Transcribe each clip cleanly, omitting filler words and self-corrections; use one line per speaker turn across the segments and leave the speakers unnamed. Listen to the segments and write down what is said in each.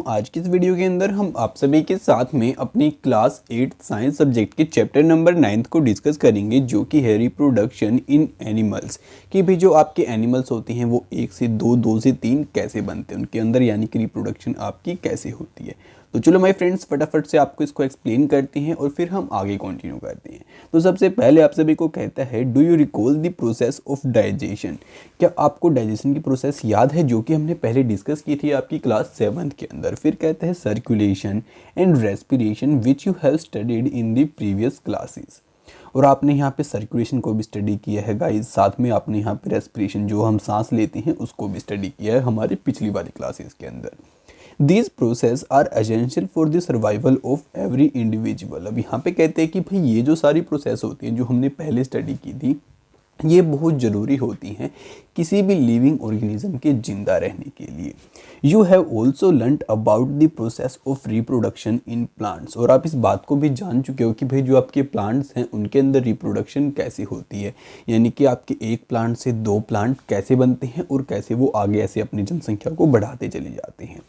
आज की इस वीडियो के अंदर हम आप सभी के साथ में अपनी क्लास 8 साइंस सब्जेक्ट के चैप्टर नंबर 9 को डिस्कस करेंगे, जो कि है रिप्रोडक्शन इन एनिमल्स। कि भाई जो आपके एनिमल्स होते हैं वो 1 से 2, 2 से 3 कैसे बनते हैं उनके अंदर, यानी कि रिप्रोडक्शन आपकी कैसे होती है। तो चलो माय फ्रेंड्स फटाफट से आपको इसको एक्सप्लेन करते हैं और फिर हम आगे कंटिन्यू करते हैं। तो सबसे पहले आप सभी को कहता है, do you recall the process of digestion. क्या आपको डाइजेशन की प्रोसेस याद है, जो कि हमने पहले डिस्कस की थी आपकी क्लास 7 के अंदर। फिर कहता है circulation and respiration which you have studied in the previous classes. और आपने यहाँ पे सर्कुलेशन को भी स्टडी किया है गाइस, साथ में आपने यहाँ पे रेस्पिरेशन जो हम सांस लेते हैं उसको भी स्टडी किया है हमारी पिछली वाली क्लासेस के अंदर। These process are essential for the survival of every individual। अब यहाँ पे कहते हैं कि भाई ये जो सारी प्रोसेस होती हैं जो हमने पहले स्टडी की थी, ये बहुत ज़रूरी होती हैं किसी भी लिविंग ऑर्गेनिज्म के जिंदा रहने के लिए। You have also learn about the process of reproduction in plants. और आप इस बात को भी जान चुके हो कि भाई जो आपके प्लांट्स हैं उनके अंदर रिप्रोडक्शन कैसे होती है, यानी कि आपके एक प्लांट से 2 प्लांट कैसे बनते हैं और कैसे वो आगे ऐसे अपनी जनसंख्या को बढ़ाते चले जाते हैं।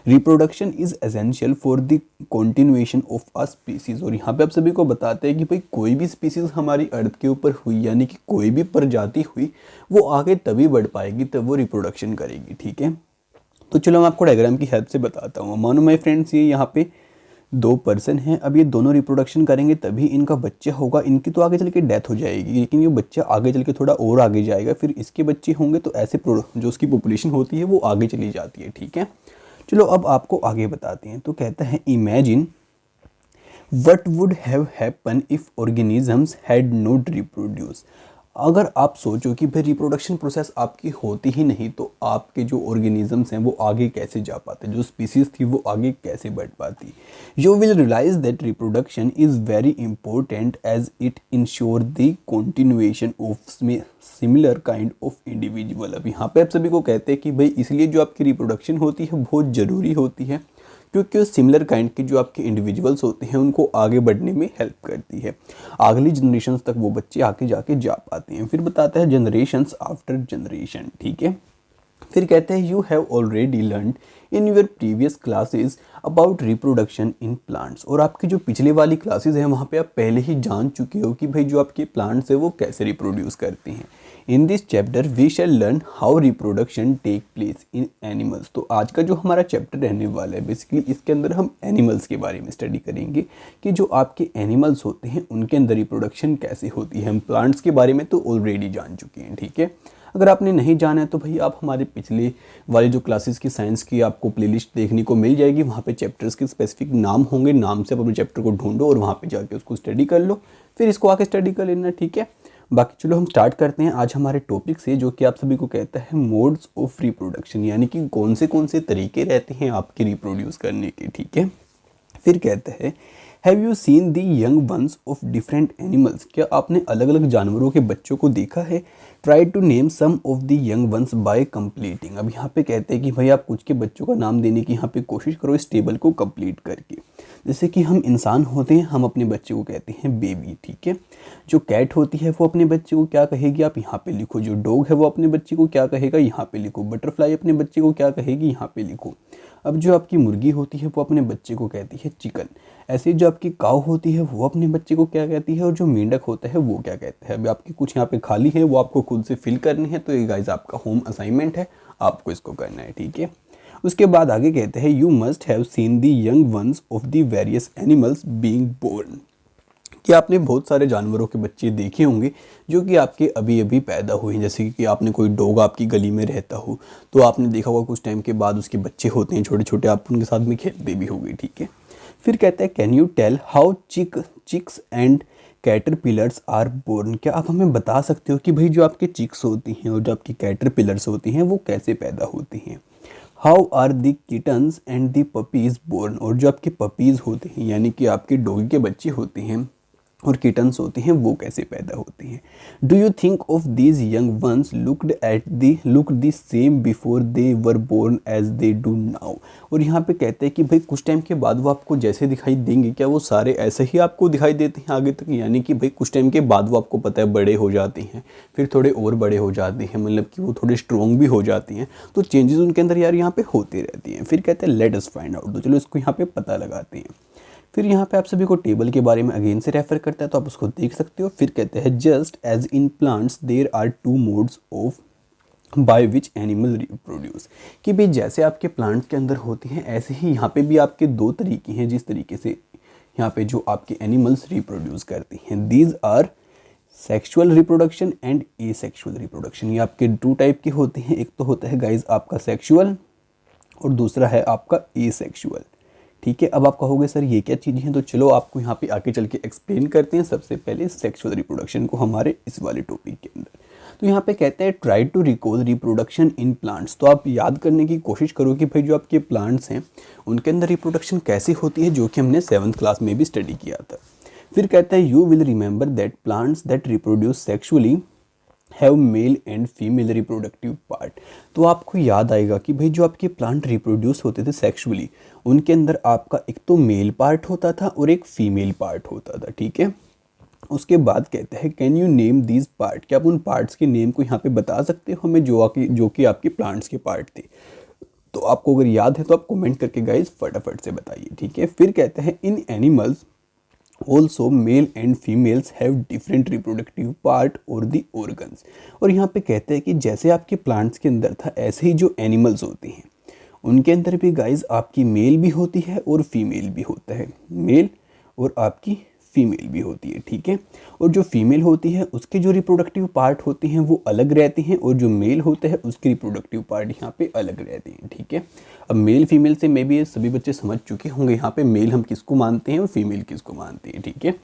Reproduction is essential for the continuation of a species. और यहाँ पे आप सभी को बताते हैं कि भाई कोई भी स्पीसीज हमारी अर्थ के ऊपर हुई, यानी कि कोई भी प्रजाति हुई, वो आगे तभी बढ़ पाएगी तब वो रिप्रोडक्शन करेगी। ठीक है, तो चलो मैं आपको डायग्राम की हेल्प से बताता हूँ। मानो माय फ्रेंड्स ये यहाँ पे 2 पर्सन हैं, अब ये दोनों रिप्रोडक्शन करेंगे तभी इनका बच्चा होगा। इनकी तो आगे चल के डेथ हो जाएगी, लेकिन ये बच्चा आगे चल के थोड़ा और आगे जाएगा, फिर इसके बच्चे होंगे, तो ऐसे जो उसकी पॉपुलेशन होती है वो आगे चली जाती है। ठीक है, चलो अब आपको आगे बताते हैं। तो कहता है imagine what would have happen if organisms had not reproduce. अगर आप सोचो कि भाई रिप्रोडक्शन प्रोसेस आपकी होती ही नहीं तो आपके जो ऑर्गेनिजम्स हैं वो आगे कैसे जा पाते, जो स्पीसीज थी वो आगे कैसे बढ़ पाती। You will realise that reproduction is very important as it ensure the continuation of similar kind of individual. अब यहाँ पे आप सभी को कहते हैं कि भाई इसलिए जो आपकी रिप्रोडक्शन होती है बहुत ज़रूरी होती है, क्योंकि सिमिलर काइंड के जो आपके इंडिविजुअल्स होते हैं उनको आगे बढ़ने में हेल्प करती है, अगली जनरेशन्स तक वो बच्चे आगे जाके जा पाते हैं। फिर बताता है जनरेशन्स आफ्टर जनरेशन। ठीक है, फिर कहते हैं you have already learn in your previous classes about reproduction in plants. और आपकी जो पिछले वाली क्लासेस हैं वहाँ पे आप पहले ही जान चुके हो कि भाई जो आपके प्लांट्स है वो कैसे रिप्रोड्यूस करते हैं। In this chapter we shall learn how reproduction take place in animals. तो आज का जो हमारा चैप्टर रहने वाला है बेसिकली इसके अंदर हम एनिमल्स के बारे में स्टडी करेंगे कि जो आपके एनिमल्स होते हैं उनके अंदर रिप्रोडक्शन कैसे होती है। हम प्लांट्स के बारे में तो ऑलरेडी जान चुके हैं। ठीक है, अगर आपने नहीं जाना है तो भाई आप हमारे पिछले वाले जो क्लासेस की साइंस की आपको प्लेलिस्ट देखने को मिल जाएगी, वहाँ पे चैप्टर्स के स्पेसिफिक नाम होंगे, नाम से आप अपने चैप्टर को ढूंढो और वहाँ पे जाके उसको स्टडी कर लो, फिर इसको आके स्टडी कर लेना। ठीक है, बाकी चलो हम स्टार्ट करते हैं आज हमारे टॉपिक से, जो कि आप सभी को कहता है मोड्स ऑफ रिप्रोडक्शन, यानी कि कौन से तरीके रहते हैं आपके रिप्रोड्यूस करने के। ठीक है, फिर कहता है have you seen the young ones of different animals. क्या आपने अलग अलग जानवरों के बच्चों को देखा है। Try to name some of the young ones by completing. अब यहाँ पे कहते हैं कि भाई आप कुछ के बच्चों का नाम देने की यहाँ पे कोशिश करो इस टेबल को कंप्लीट करके। जैसे कि हम इंसान होते हैं, हम अपने बच्चे को कहते हैं बेबी। ठीक है, जो कैट होती है वो अपने बच्चे को क्या कहेगी आप यहाँ पे लिखो। जो डॉग है वो अपने बच्चे को क्या कहेगा यहाँ पे लिखो। बटरफ्लाई अपने बच्चे को क्या कहेगी यहाँ पे लिखो। अब जो आपकी मुर्गी होती है वो अपने बच्चे को कहती है चिकन। ऐसे जो आपकी काऊ होती है वो अपने बच्चे को क्या कहती है, और जो मेंढक होता है वो क्या कहता है। अभी आपकी कुछ यहाँ पे खाली है वो आपको खुद से फिल करनी है, तो ये गाइस आपका होम असाइनमेंट है, आपको इसको करना है। ठीक है, उसके बाद आगे कहते हैं you must have seen the young ones of the various animals being born. कि आपने बहुत सारे जानवरों के बच्चे देखे होंगे जो कि आपके अभी अभी पैदा हुए हैं। जैसे कि आपने कोई डॉग आपकी गली में रहता हो तो आपने देखा होगा कुछ टाइम के बाद उसके बच्चे होते हैं छोटे छोटे, आप उनके साथ में खेलते भी होंगे। ठीक है, फिर कहता है can you tell how chicks and caterpillars are born. क्या आप हमें बता सकते हो कि भाई जो आपके चिक्स होती हैं और जो आपकी कैटरपिलर्स होती हैं वो कैसे पैदा होती हैं। How are the kittens and the puppies born. और जो आपके पपीज़ होते हैं यानी कि आपके डॉगी के बच्चे होते हैं और किटन्स होती हैं वो कैसे पैदा होती हैं। Do you think of these young ones look the same before they were born as they do now. और यहाँ पे कहते हैं कि भाई कुछ टाइम के बाद वो आपको जैसे दिखाई देंगे, क्या वो सारे ऐसे ही आपको दिखाई देते हैं आगे तक, यानी कि भाई कुछ टाइम के बाद वो आपको पता है बड़े हो जाते हैं, फिर थोड़े और बड़े हो जाते हैं, मतलब कि वो थोड़े स्ट्रॉन्ग भी हो जाती हैं, तो चेंजेस उनके अंदर यार यहाँ पे होती रहती हैं। फिर कहते हैं लेट अस फाइंड आउट, तो चलो इसको यहाँ पे पता लगाते हैं। फिर यहाँ पे आप सभी को टेबल के बारे में अगेन से रेफर करता है तो आप उसको देख सकते हो। फिर कहते हैं just as in plants there are two modes of by which animal reproduce, कि भाई जैसे आपके प्लांट्स के अंदर होती हैं ऐसे ही यहाँ पे भी आपके दो तरीके हैं जिस तरीके से यहाँ पे जो आपके एनिमल्स रिप्रोड्यूस करती हैं। These are sexual reproduction and asexual reproduction. ये आपके टू टाइप के होते हैं, एक तो होता है गाइज आपका सेक्सुअल और दूसरा है आपका एसेक्सुअल। ठीक है, अब आप कहोगे सर ये क्या चीज़ें हैं, तो चलो आपको यहाँ पे आगे चल के एक्सप्लेन करते हैं। सबसे पहले सेक्सुअल रिप्रोडक्शन को हमारे इस वाले टॉपिक के अंदर। तो यहाँ पे कहते हैं try to recall reproduction in plants, तो आप याद करने की कोशिश करो कि भाई जो आपके प्लांट्स हैं उनके अंदर रिप्रोडक्शन कैसी होती है, जो कि हमने 7th क्लास में भी स्टडी किया था। फिर कहता है you will remember that plants that reproduce sexually have male and female reproductive part. तो आपको याद आएगा कि भाई जो आपके प्लांट रिप्रोड्यूस होते थे सेक्सुअली, उनके अंदर आपका एक तो मेल पार्ट होता था और एक फीमेल पार्ट होता था। ठीक है, उसके बाद कहते हैं can you name these part, क्या आप उन पार्ट्स के नेम को यहाँ पे बता सकते हो हमें जो कि आपके प्लांट्स के पार्ट थे। तो आपको अगर याद है तो आप कमेंट करके गाइज फटाफट से बताइए। ठीक है, फिर कहते हैं in animals also male and females have different reproductive part और दी ऑर्गन्स। और यहाँ पे कहते हैं कि जैसे आपके प्लांट्स के अंदर था ऐसे ही जो एनिमल्स होते हैं उनके अंदर भी गाइज आपकी मेल भी होती है और फीमेल भी होता है, मेल और आपकी फीमेल भी होती है। ठीक है, और जो फीमेल होती है उसके जो रिप्रोडक्टिव पार्ट होते हैं वो अलग रहते हैं और जो मेल होता है उसके रिप्रोडक्टिव पार्ट यहाँ पे अलग रहते हैं। ठीक है, अब मेल फीमेल से मे भी सभी बच्चे समझ चुके होंगे यहाँ पे मेल हम किसको मानते हैं और फीमेल किसको मानते हैं। ठीक है,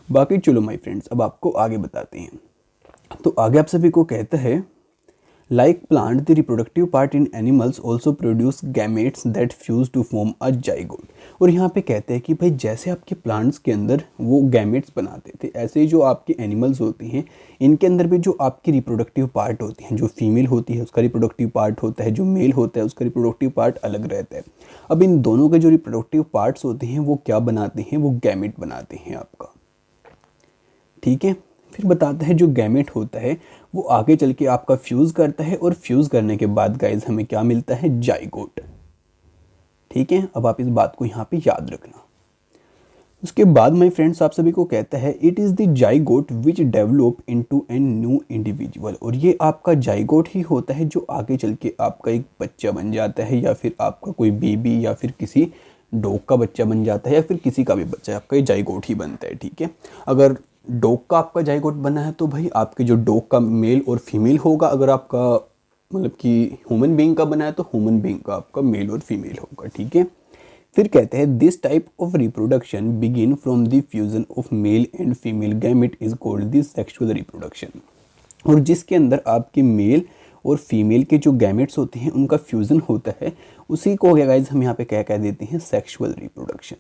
बाकी चलो माय फ्रेंड्स अब आपको आगे बताते हैं। तो आगे आप सभी को कहता है Like plant, the reproductive part in animals also produce gametes that fuse to form a zygote। और यहाँ पे कहते हैं कि भाई जैसे आपके प्लांट्स के अंदर वो गैमेट्स बनाते थे ऐसे ही जो आपके एनिमल्स होते हैं इनके अंदर भी जो आपकी रिप्रोडक्टिव पार्ट होती हैं, जो फीमेल होती है उसका रिप्रोडक्टिव पार्ट होता है, जो मेल होता है उसका रिप्रोडक्टिव पार्ट अलग रहता है। अब इन दोनों के जो रिप्रोडक्टिव पार्ट्स होते हैं वो क्या बनाते हैं, वो गैमेट बनाते हैं आपका। ठीक है, फिर बताते हैं जो गैमेट होता है वो आगे चल के आपका फ्यूज़ करता है और फ्यूज़ करने के बाद गाइज हमें क्या मिलता है, जाइगोट। ठीक है, अब आप इस बात को यहाँ पे याद रखना। उसके बाद माय फ्रेंड्स आप सभी को कहता है it is the zygote which develop into an new individual. और ये आपका जाइगोट ही होता है जो आगे चल के आपका एक बच्चा बन जाता है, या फिर आपका कोई बेबी या फिर किसी डॉग का बच्चा बन जाता है, या फिर किसी का भी बच्चा, आपका ये जाइगोट ही बनता है। ठीक है, अगर डॉग का आपका जाइगोट बना है तो भाई आपके जो डॉग का मेल और फीमेल होगा, अगर आपका मतलब कि ह्यूमन बीइंग का बना है तो ह्यूमन बीइंग का आपका मेल और फीमेल होगा। ठीक है, फिर कहते हैं this type of reproduction begin from the fusion of male and female gamete is called the sexual reproduction. और जिसके अंदर आपके मेल और फीमेल के जो गैमेट्स होते हैं उनका फ्यूजन होता है उसी को गाइस हम यहाँ पे क्या कह देते हैं, सेक्सुअल रिप्रोडक्शन।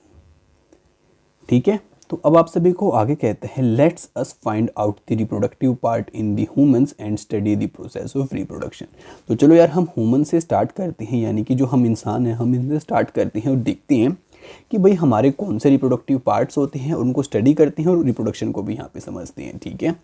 ठीक है, तो अब आप सभी को आगे कहते हैं let's us find out the reproductive part in the humans and study the process of reproduction. तो चलो यार हम ह्यूमन से स्टार्ट करते हैं, यानी कि जो हम इंसान हैं हम इनसे स्टार्ट करते हैं और देखते हैं कि भाई हमारे कौन से रिप्रोडक्टिव पार्ट्स होते हैं और उनको स्टडी करते हैं और रिप्रोडक्शन को भी यहाँ पे समझते हैं। ठीक है,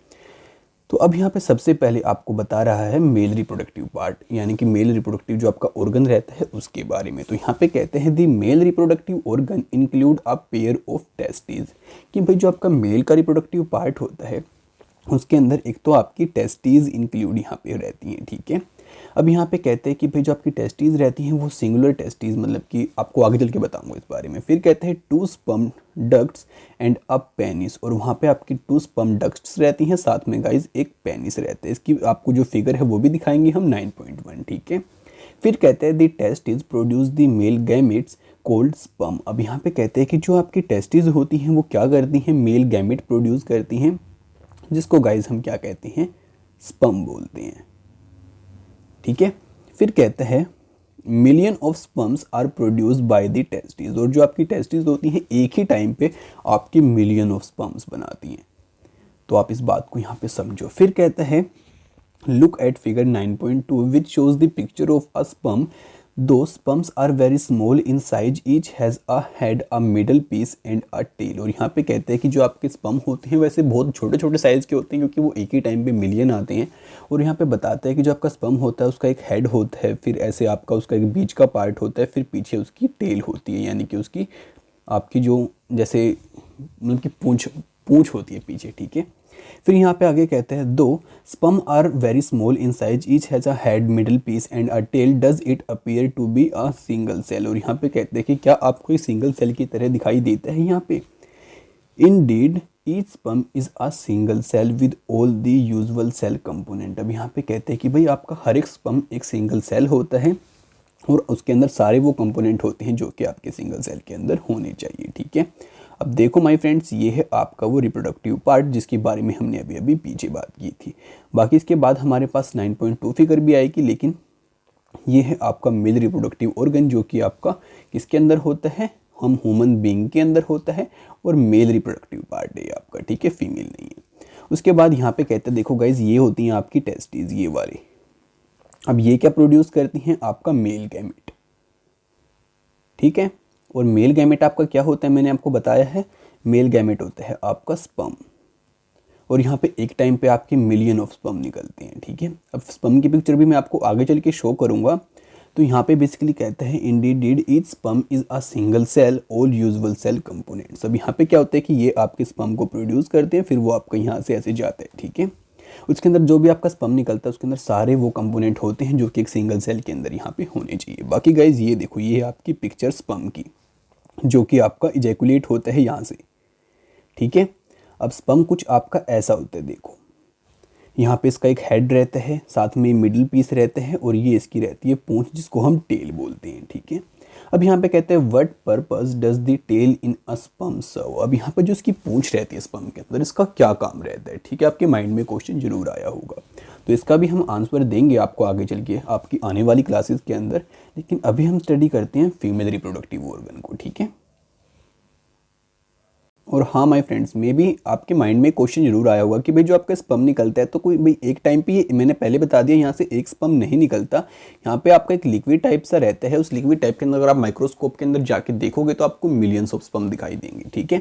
तो अब यहाँ पे सबसे पहले आपको बता रहा है मेल रिप्रोडक्टिव पार्ट, यानी कि मेल रिप्रोडक्टिव जो आपका ऑर्गन रहता है उसके बारे में। तो यहाँ पे कहते हैं the male reproductive organ include a pair of testis, कि भाई जो आपका मेल का रिप्रोडक्टिव पार्ट होता है उसके अंदर एक तो आपकी टेस्टीज इंक्लूड यहाँ पे रहती हैं। ठीक है, अब यहाँ पे कहते हैं कि भाई जो आपकी टेस्टीज रहती हैं वो सिंगुलर टेस्टीज, मतलब कि आपको आगे चल के बताऊंगा इस बारे में। फिर कहते हैं 2 sperm ducts and a penis, और वहाँ पे आपकी 2 स्पर्म डक्ट्स रहती हैं, साथ में गाइज एक पेनिस रहता है। इसकी आपको जो फिगर है वो भी दिखाएंगे हम 9.1। ठीक है, फिर कहते हैं the testis produce the male gametes cold sperm. अब यहाँ पे कहते हैं कि जो आपकी टेस्टिस होती हैं वो क्या करती हैं, मेल गैमेट प्रोड्यूस करती हैं, जिसको गाइज हम क्या कहते हैं, स्पर्म बोलते हैं। ठीक है, फिर कहते हैं million of sperms are produced by the testis, और जो आपकी टेस्टिस होती हैं एक ही टाइम पे आपकी मिलियन ऑफ स्पर्म्स बनाती हैं। तो आप इस बात को यहाँ पे समझो। फिर कहता है look at figure 9.2 which shows the picture of a sperm. Though sperms are very small in size, each has a head, a middle piece and a tail. और यहाँ पे कहते हैं कि जो आपके स्पर्म होते हैं वैसे बहुत छोटे छोटे साइज़ के होते हैं क्योंकि वो एक ही टाइम पे मिलियन आते हैं। और यहाँ पे बताता है कि जो आपका स्पर्म होता है उसका एक हेड होता है, फिर ऐसे आपका उसका एक बीच का पार्ट होता है, फिर पीछे उसकी टेल होती है, यानी कि उसकी आपकी जो जैसे मतलब कि पूँछ होती है पीछे, ठीक है। फिर यहाँ पे आगे कहते हैं दो sperm are very small in size, each has a head, middle piece and a tail, does it appear to be a single cell. और यहाँ पे कहते हैं कि क्या आपको एक सिंगल सेल की तरह दिखाई देता है यहाँ पे। Indeed, each sperm is a single cell with all the usual cell component। अब यहाँ पे कहते हैं कि भाई आपका हर एक स्पर्म एक सिंगल सेल होता है और उसके अंदर सारे वो कंपोनेंट होते हैं जो कि आपके सिंगल सेल के अंदर होने चाहिए, ठीक है। अब देखो माय फ्रेंड्स, ये है आपका वो रिप्रोडक्टिव पार्ट जिसके बारे में हमने अभी अभी पीछे बात की थी। बाकी इसके बाद हमारे पास 9.2 फिगर भी आएगी, लेकिन ये है आपका मेल रिप्रोडक्टिव ऑर्गन जो कि आपका किसके अंदर होता है, हम ह्यूमन बीइंग के अंदर होता है, और मेल रिप्रोडक्टिव पार्ट है आपका, ठीक है, फीमेल नहीं है। उसके बाद यहाँ पे कहते हैं देखो गाइज, ये होती हैं आपकी टेस्टिस, ये वाली। अब ये क्या प्रोड्यूस करती हैं, आपका मेल गैमेट, ठीक है। और मेल गैमेट आपका क्या होता है, मैंने आपको बताया है, मेल गैमेट होता है आपका स्पर्म। और यहाँ पे एक टाइम पे आपके मिलियन ऑफ स्पर्म निकलते हैं, ठीक है। अब स्पर्म की पिक्चर भी मैं आपको आगे चल के शो करूँगा। तो यहाँ पे बेसिकली कहते हैं indeed each sperm is a single cell all usual cell components. अब यहाँ पे क्या होता है कि ये आपके स्पर्म को प्रोड्यूस करते हैं, फिर वो आपका यहाँ से ऐसे जाता है, ठीक है। उसके अंदर जो भी आपका स्पर्म निकलता है उसके अंदर सारे वो कंपोनेंट होते हैं जो कि एक सिंगल सेल के अंदर यहाँ पे होने चाहिए। बाकी गाइज ये देखो, ये है आपकी पिक्चर स्पर्म की जो कि आपका इजैकुलेट होता है यहाँ से, ठीक है। अब स्पर्म कुछ आपका ऐसा होता है, देखो यहाँ पे इसका एक हेड रहता है, साथ में मिडिल पीस रहता है, और ये इसकी रहती है पूंछ जिसको हम टेल बोलते हैं, ठीक है। अब यहाँ पे कहते हैं what purpose does the tail in a sperm serve. अब यहाँ पे जो इसकी पूंछ रहती है स्पर्म के अंदर, इसका क्या काम रहता है, ठीक है। आपके माइंड में क्वेश्चन जरूर आया होगा, तो इसका भी हम आंसर देंगे आपको आगे चल के आपकी आने वाली क्लासेस के अंदर। लेकिन अभी हम स्टडी करते हैं फीमेल रिप्रोडक्टिव ऑर्गन को, ठीक है। और हाँ माय फ्रेंड्स, मे भी आपके माइंड में क्वेश्चन जरूर आया होगा कि भाई जो आपका स्पर्म निकलता है तो कोई भाई एक टाइम पे, ये मैंने पहले बता दिया, यहाँ से एक स्पर्म नहीं निकलता, यहाँ पे आपका एक लिक्विड टाइप सा रहता है। उस लिक्विड टाइप के अंदर अगर आप माइक्रोस्कोप के अंदर जाके देखोगे तो आपको मिलियंस ऑफ स्पर्म दिखाई देंगे, ठीक है।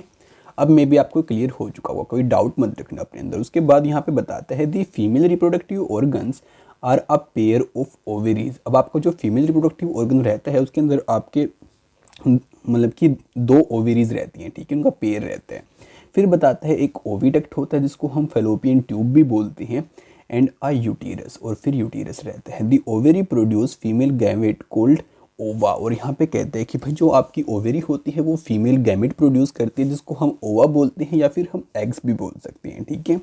अब मे भी आपको क्लियर हो चुका होगा, कोई डाउट मत रखना अपने अंदर। उसके बाद यहाँ पे बताता है the female reproductive organs are a pair of ovaries. अब आपका जो फीमेल रिप्रोडक्टिव ऑर्गन रहता है उसके अंदर आपके मतलब कि दो ओवेरीज रहती हैं, ठीक है, उनका पेयर रहता है। फिर बताता है एक ओविडक्ट होता है जिसको हम फेलोपियन ट्यूब भी बोलते हैं, एंड अ यूटीरस, और फिर यूटीरस रहता है। The ovary produce female gamete called ova. और यहाँ पे कहते हैं कि भाई जो आपकी ओवेरी होती है वो फीमेल गैमेट प्रोड्यूस करती है जिसको हम ओवा बोलते हैं, या फिर हम एग्स भी बोल सकते हैं, ठीक है।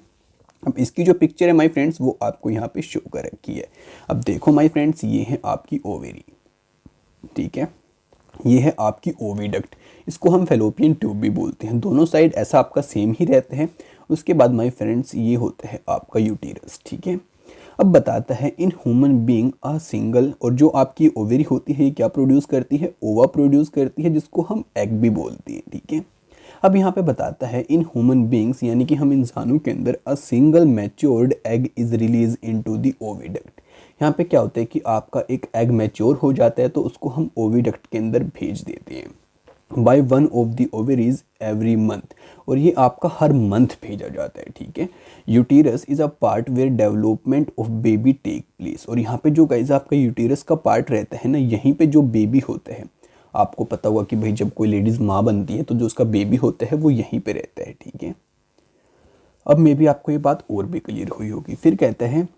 अब इसकी जो पिक्चर है माय फ्रेंड्स वो आपको यहाँ पे शो कर रखी है। अब देखो माय फ्रेंड्स, ये है आपकी ओवेरी, ठीक है, ये है आपकी ओविडक्ट, इसको हम फेलोपियन ट्यूब भी बोलते हैं। दोनों साइड ऐसा आपका सेम ही रहते हैं। उसके बाद माय फ्रेंड्स ये होता है आपका यूटीरस, ठीक है। अब बताता है in human being a single, और जो आपकी ओवेरी होती है ये क्या प्रोड्यूस करती है, ओवा प्रोड्यूस करती है जिसको हम एग भी बोलते हैं, ठीक है। अब यहाँ पे बताता है इन ह्यूमन बीइंग्स, यानी कि हम इंसानों के अंदर a single matured egg is release into the oviduct. यहाँ पे क्या होता है कि आपका एक एग मैच्योर हो जाता है तो उसको हम ओविडक्ट के अंदर भेज देते हैं by one of the ovaries every month, और ये आपका हर मंथ भेजा जाता है, ठीक है। Uterus is a part where development of baby take place. और यहाँ पे जो गाइस आपका यूटीरस का पार्ट रहता है ना, यहीं पे जो बेबी होता है, आपको पता होगा कि भाई जब कोई लेडीज माँ बनती है तो जो उसका बेबी होता है वो यहीं पे रहता है, ठीक है। अब मे भी आपको ये बात और भी क्लियर हुई होगी। फिर कहते हैं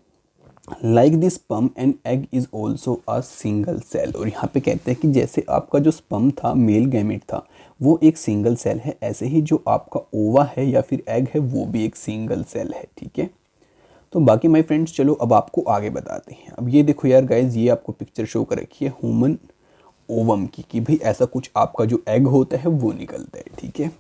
like this sperm and egg is also a single cell. और यहाँ पे कहते हैं कि जैसे आपका जो स्पर्म था, मेल गैमेट था, वो एक सिंगल सेल है, ऐसे ही जो आपका ओवा है या फिर एग है वो भी एक सिंगल सेल है, ठीक है। तो बाकी माय फ्रेंड्स चलो अब आपको आगे बताते हैं। अब ये देखो यार गाइज, ये आपको पिक्चर शो कर रखी है ह्यूमन ओवम की, कि भाई ऐसा कुछ आपका जो एग होता है वो निकलता है, ठीक है।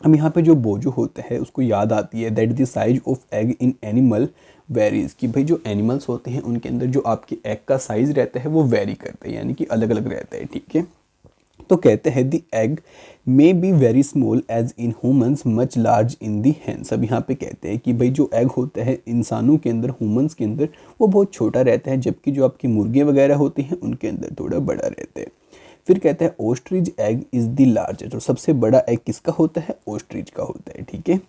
अब यहाँ पे जो बोझो होता है उसको याद आती है that the size of egg in animal varies, कि भाई जो एनिमल्स होते हैं उनके अंदर जो आपके एग का साइज रहता है वो वेरी करता है, यानी कि अलग अलग रहता है, ठीक है। तो कहते हैं the egg may be very small as in humans much large in the hands. अब यहाँ पे कहते हैं कि भाई जो एग होता है इंसानों के अंदर, ह्यूमंस के अंदर, वो बहुत छोटा रहता है, जबकि जो आपकी मुर्गे वगैरह होती हैं उनके अंदर थोड़ा बड़ा रहता है। फिर कहता है ostrich egg is the largest, और सबसे बड़ा एग किसका होता है? ऑस्ट्रिच का होता है। ठीक है,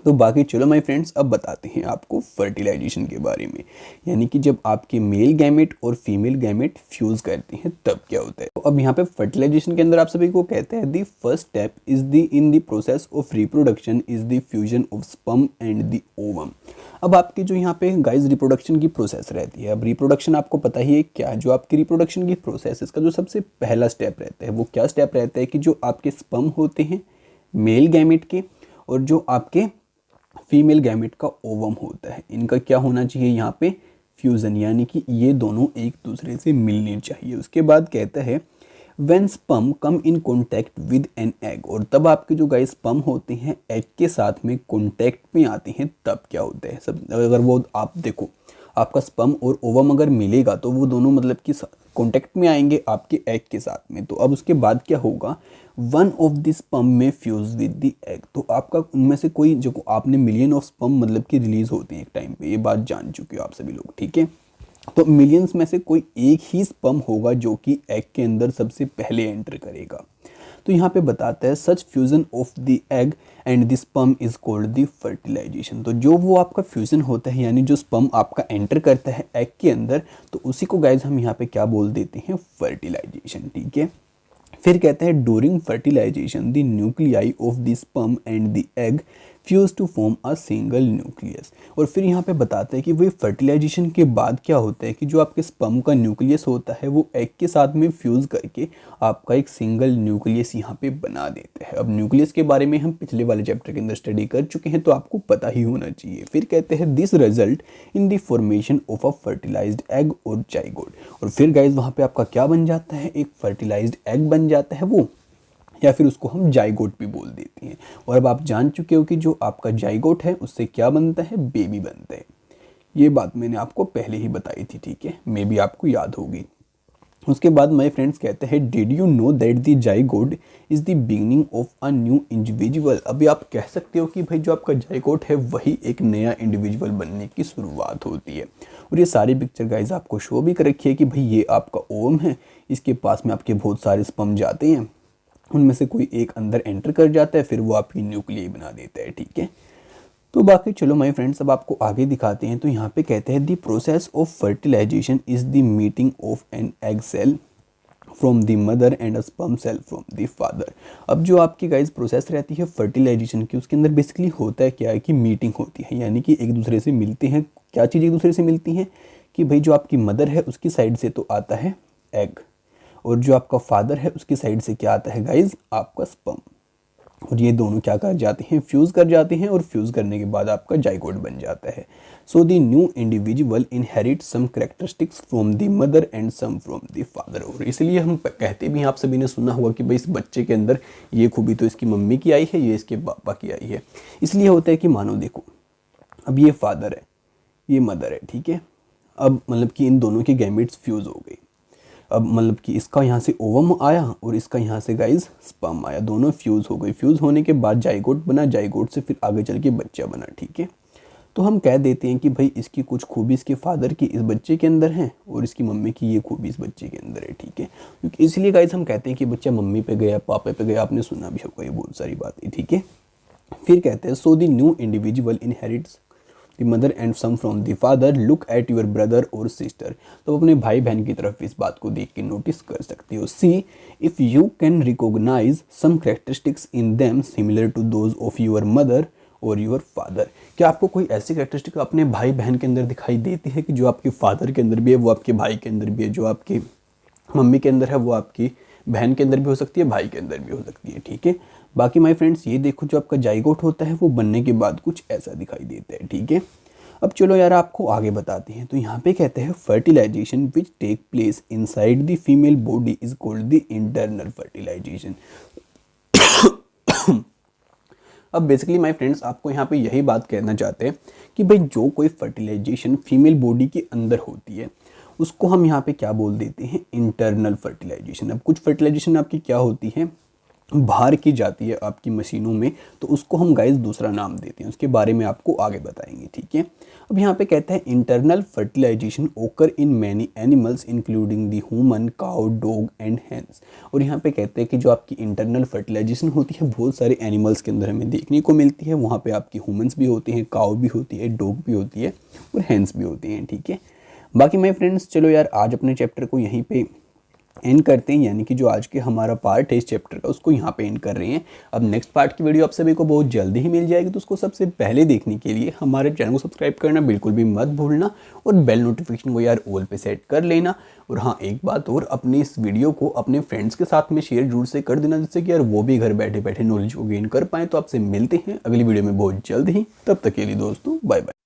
तो बाकी चलो माय फ्रेंड्स, अब बताते हैं आपको फर्टिलाइजेशन के बारे में, यानी कि जब आपके मेल गैमेट और फीमेल गैमेट फ्यूज करते हैं तब क्या होता है। तो अब यहाँ पे फर्टिलाइजेशन के अंदर आप सभी को कहते हैं the first step is the in the process of reproduction is the fusion of sperm and the ovum. अब आपकी जो यहाँ पे गाइस रिप्रोडक्शन की प्रोसेस रहती है, अब रिप्रोडक्शन आपको पता ही है क्या, जो आपकी रिप्रोडक्शन की प्रोसेस इसका जो सबसे पहला स्टेप रहता है वो क्या स्टेप रहता है कि जो आपके स्पर्म होते हैं मेल गैमेट के और जो आपके फीमेल गैमेट का ओवम होता है, इनका क्या होना चाहिए यहाँ पे? फ्यूजन, यानी कि ये दोनों एक दूसरे से मिलने चाहिए। उसके बाद कहता है when sperm come in contact with an egg, और तब आपके जो गाइस स्पर्म होते हैं एग के साथ में कॉन्टैक्ट में आते हैं तब क्या होता है। सब अगर वो आप देखो आपका स्पर्म और ओवम अगर मिलेगा तो वो दोनों मतलब कि कॉन्टैक्ट में आएंगे आपके एग के साथ में, तो अब उसके बाद क्या होगा? वन ऑफ दिस स्पर्म में फ्यूज विद द एग, तो आपका उनमें से कोई, जो आपने मिलियन ऑफ स्पर्म मतलब कि रिलीज होते हैं एक टाइम पे, ये बात जान चुके हो आप सभी लोग। ठीक है, तो मिलियंस में से कोई एक ही स्पर्म होगा जो कि एग के अंदर सबसे पहले एंटर करेगा। तो यहाँ पे बताता है such fusion of the egg and the sperm is called the fertilisation. तो जो वो आपका फ्यूजन होता है, यानी जो स्पर्म आपका एंटर करता है एग के अंदर, तो उसी को गाइज हम यहाँ पे क्या बोल देते हैं? फर्टिलाइजेशन। ठीक है, फिर कहते हैं during fertilisation the nuclei of the sperm and the egg fuse to form a single nucleus. और फिर यहाँ पे बताते हैं कि वही फर्टिलाइजेशन के बाद क्या होता है कि जो आपके स्पर्म का न्यूक्लियस होता है वो एग के साथ में फ्यूज करके आपका एक सिंगल न्यूक्लियस यहाँ पे बना देता है। अब न्यूक्लियस के बारे में हम पिछले वाले चैप्टर के अंदर स्टडी कर चुके हैं, तो आपको पता ही होना चाहिए। फिर कहते हैं this result in the formation of a fertilised egg और जाइगोट, और फिर गाइज वहाँ पे आपका क्या बन जाता है? एक फर्टिलाइज्ड एग बन जाता है वो, या फिर उसको हम जाइगोट भी बोल देते हैं। और अब आप जान चुके हो कि जो आपका जाइगोट है उससे क्या बनता है? बेबी बनता है। ये बात मैंने आपको पहले ही बताई थी। ठीक है, मे बी आपको याद होगी। उसके बाद माय फ्रेंड्स कहते हैं did you know that the zygote is the beginning of a new individual. अभी आप कह सकते हो कि भाई जो आपका जाइगोट है वही एक नया इंडिविजुअल बनने की शुरुआत होती है। और ये सारी पिक्चर गाइज आपको शो भी कर रखी है कि भाई ये आपका ओवम है, इसके पास में आपके बहुत सारे स्पर्म जाते हैं, उनमें से कोई एक अंदर एंटर कर जाता है, फिर वो आपकी न्यूक्लियस बना देता है। ठीक है, तो बाकी चलो माय फ्रेंड्स अब आपको आगे दिखाते हैं। तो यहाँ पे कहते हैं the process of fertilisation is the meeting of an egg cell from the mother and a sperm cell from the father. अब जो आपकी गाइस प्रोसेस रहती है फर्टिलाइजेशन की, उसके अंदर बेसिकली होता है क्या है कि मीटिंग होती है, यानी कि एक दूसरे से मिलते हैं। क्या चीज़ एक दूसरे से मिलती हैं? कि भाई जो आपकी मदर है उसकी साइड से तो आता है एग, और जो आपका फादर है उसकी साइड से क्या आता है गाइज? आपका स्पर्म। और ये दोनों क्या कर जाते हैं? फ्यूज़ कर जाते हैं, और फ्यूज़ करने के बाद आपका जाइगोट बन जाता है। So the new individual inherit some characteristics from the mother and some from the father. और इसलिए हम कहते भी हैं, आप सभी ने सुना होगा कि भाई इस बच्चे के अंदर ये खूबी तो इसकी मम्मी की आई है, ये इसके पापा की आई है। इसलिए होता है कि मानो देखो अब ये फादर है, ये मदर है। ठीक है, अब मतलब कि इन दोनों के गैमेट्स फ्यूज़ हो गई। अब मतलब कि इसका यहाँ से ओवम आया और इसका यहाँ से गाइज स्पर्म आया, दोनों फ्यूज़ हो गई। फ्यूज़ होने के बाद जाइगोट बना, जाइगोट से फिर आगे चल के बच्चा बना। ठीक है, तो हम कह देते हैं कि भाई इसकी कुछ खूबी इसके फादर की इस बच्चे के अंदर है और इसकी मम्मी की ये खूबी इस बच्चे के अंदर है। ठीक है, क्योंकि इसलिए गाइज हम कहते हैं कि बच्चा मम्मी पे गया, पापा पे गया। आपने सुना भी होगा ये बहुत सारी बातें। ठीक है, फिर कहते हैं so the new individual inherits the mother and some from the father. Look at your brother और सिस्टर। तो अपने भाई बहन की तरफ इस बात को देख के नोटिस कर सकते हो। See if you can recognise some characteristics in them similar to those of your mother और योर फादर। क्या आपको कोई ऐसी कैरेक्टरिस्टिक अपने भाई बहन के अंदर दिखाई देती है कि जो आपके फादर के अंदर भी है वो आपके भाई के अंदर भी है, जो आपकी मम्मी के अंदर है वो आपकी बहन के अंदर भी हो सकती है, भाई के अंदर भी हो सकती है। ठीक है, बाकी माय फ्रेंड्स ये देखो जो आपका जाइगोट होता है वो बनने के बाद कुछ ऐसा दिखाई देता है। ठीक है, अब चलो यार आपको आगे बताते हैं। तो यहाँ पे कहते हैं fertilisation which take place inside the female body is called the internal fertilisation. अब बेसिकली माय फ्रेंड्स आपको यहाँ पे यही बात कहना चाहते हैं कि भाई जो कोई फर्टिलाइजेशन फीमेल बॉडी के अंदर होती है उसको हम यहाँ पे क्या बोल देते हैं, इंटरनल फर्टिलाइजेशन। अब कुछ फर्टिलाइजेशन आपकी क्या होती है, बाहर की जाती है आपकी मशीनों में, तो उसको हम गाइस दूसरा नाम देते हैं, उसके बारे में आपको आगे बताएंगे, ठीक है। अब यहाँ पे कहता है internal fertilisation occur in many animals including the human, cow, dog and hens. और यहाँ पे कहते हैं कि जो आपकी इंटरनल फर्टिलाइजेशन होती है बहुत सारे एनिमल्स के अंदर हमें देखने को मिलती है। वहाँ पे आपकी ह्यूमन्स भी होती हैं, काउ भी होती है, डॉग भी होती है और हैंस भी होती हैं, ठीक है। बाकी माय फ्रेंड्स चलो यार आज अपने चैप्टर को यहीं पे एंड करते हैं, यानी कि जो आज के हमारा पार्ट है इस चैप्टर का उसको यहाँ पे एंड कर रहे हैं। अब नेक्स्ट पार्ट की वीडियो आप सभी को बहुत जल्दी ही मिल जाएगी, तो उसको सबसे पहले देखने के लिए हमारे चैनल को सब्सक्राइब करना बिल्कुल भी मत भूलना और बेल नोटिफिकेशन को यार ऑल पे सेट कर लेना। और हाँ एक बात और, अपनी इस वीडियो को अपने फ्रेंड्स के साथ में शेयर जरूर से कर देना, जिससे कि यार वो भी घर बैठे बैठे नॉलेज को गेन कर पाएँ। तो आपसे मिलते हैं अगली वीडियो में बहुत जल्द ही, तब तक के लिए दोस्तों बाय बाय।